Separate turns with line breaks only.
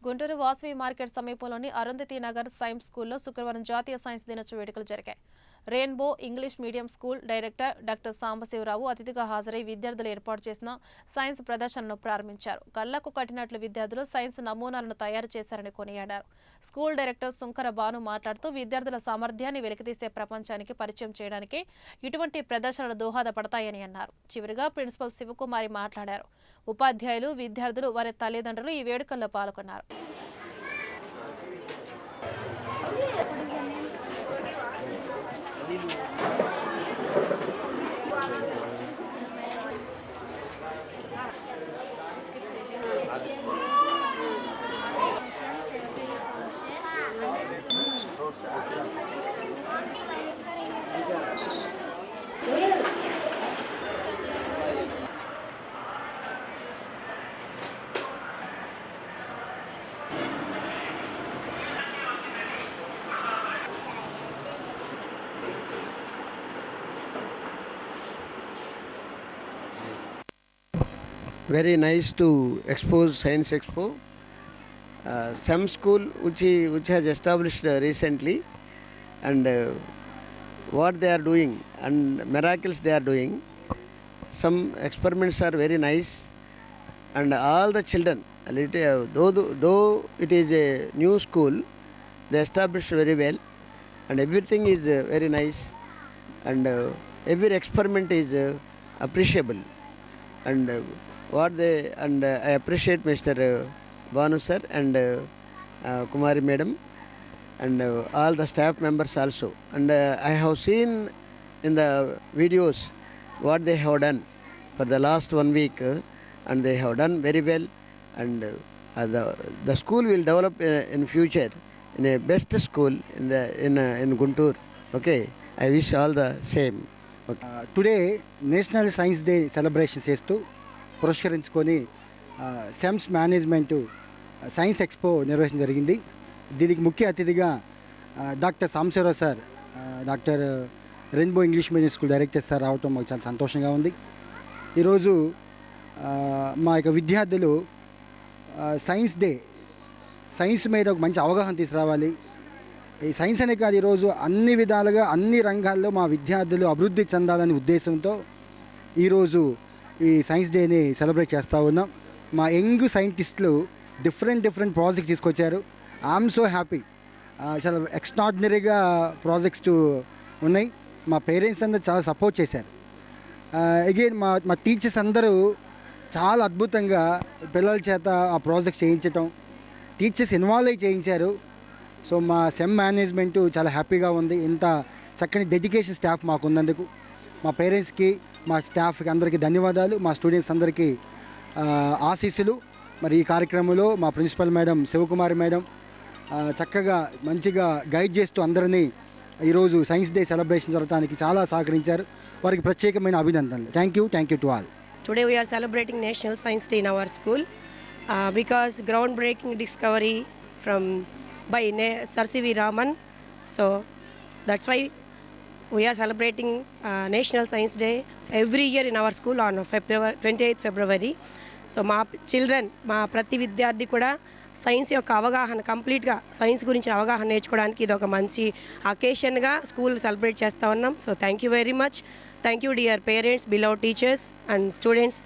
Guntur Vasavi market సమీపంలోని Arundhati Nagar science స్కూల్లో శుక్రవారం జాతీయ సైన్స్ దినోత్సవ వేడుకలు జరిగాయి. Rainbow English medium school director doctor Sambasivarao అతిథిగా హాజరై విద్యార్థులు ఏర్పాటు చేసిన సైన్స్ ప్రదర్శనను ప్రారంభించారు. కళ్లకు కట్టినట్లు విద్యార్థులు సైన్స్ నమూనాలను తయారు చేశారని కొనియాడారు. స్కూల్ డైరెక్టర్ సుంకర భాను మాట్లాడుతూ విద్యార్థుల సామర్థ్యాన్ని వెలికితీసే ప్రపంచానికి పరిచయం చేయడానికి ఇటువంటి ప్రదర్శనలు దోహదపడతాయని అన్నారు. చివరిగా ప్రిన్సిపల్ శివకుమారి మాట్లాడారు. ఉపాధ్యాయులు, విద్యార్థులు, వారి తల్లిదండ్రులు ఈ వేడుకల్లో పాల్గొన్నారు.
Very nice to expose Science Expo. Some school which has established recently, and what they are doing and miracles they are doing. Some experiments are very nice, and all the children, though it is a new school, they established very well, and everything is very nice, and every experiment is appreciable, and I appreciate Mr. Banu sir and Kumari madam and all the staff members also, and I have seen in the videos what they have done for the last 1 week, and they have done very well, and the school will develop in future in a best school in Guntur. Okay, I wish all the same. Okay.
Today National Science Day celebration చేస్తూ పురస్కరించుకొని sems management science expo నిర్వహించడం జరిగింది. దీనికి ముఖ్య అతిథిగా doctor Sambasivarao sir, doctor rainbow English medium school director sir రావటం మాకు చాలా సంతోషంగా ఉంది. ఈరోజు మా యొక్క విద్యార్థులు సైన్స్ డే, సైన్స్ మీద ఒక మంచి అవగాహన తీసుకురావాలి. ఈ సైన్స్ అనే కాదు, ఈరోజు అన్ని విధాలుగా అన్ని రంగాల్లో మా విద్యార్థులు అభివృద్ధి చెందాలనే ఉద్దేశంతో ఈరోజు ఈ సైన్స్ డేని సెలబ్రేట్ చేస్తూ ఉన్నాం. మా యంగ్ సైంటిస్టులు డిఫరెంట్ ప్రాజెక్ట్స్ తీసుకొచ్చారు. I'm so happy. చాలా ఎక్స్ట్రాడినరీగా ప్రాజెక్ట్స్ ఉన్నాయి. మా పేరెంట్స్ అందరూ చాలా సపోర్ట్ చేశారు. అగైన్ మా టీచర్స్ అందరూ చాలా అద్భుతంగా పిల్లల చేత ఆ ప్రాజెక్ట్స్ చేయించటం, టీచర్స్ ఇన్వాల్వ్ అయ్యి చేయించారు. సో మా సెమ్ మేనేజ్మెంటు చాలా హ్యాపీగా ఉంది. ఇంత చక్కని డెడికేషన్ స్టాఫ్ మాకు ఉన్నందుకు మా పేరెంట్స్కి, మా స్టాఫ్కి అందరికీ ధన్యవాదాలు. మా స్టూడెంట్స్ అందరికీ ఆశీస్సులు. మరి ఈ కార్యక్రమంలో మా ప్రిన్సిపల్ మేడం శివకుమారి మేడం చక్కగా మంచిగా గైడ్ చేస్తూ అందరినీ ఈరోజు సైన్స్ డే సెలబ్రేషన్ జరగడానికి చాలా సహకరించారు. వారికి ప్రత్యేకమైన అభినందనలు. Thank you to all.
Today we are celebrating National Science Day in our school because groundbreaking discovery by Sir C.V. Raman. So that's why we are celebrating National Science Day every year in our school on 28th February. So మా children, మా ప్రతి విద్యార్థి కూడా science యొక్క అవగాహన, కంప్లీట్గా science గురించి అవగాహన నేర్చుకోవడానికి ఇది ఒక మంచి అకేషన్గా స్కూల్ సెలబ్రేట్ చేస్తూ ఉన్నాం. So thank you very much. Thank you dear parents, below teachers and students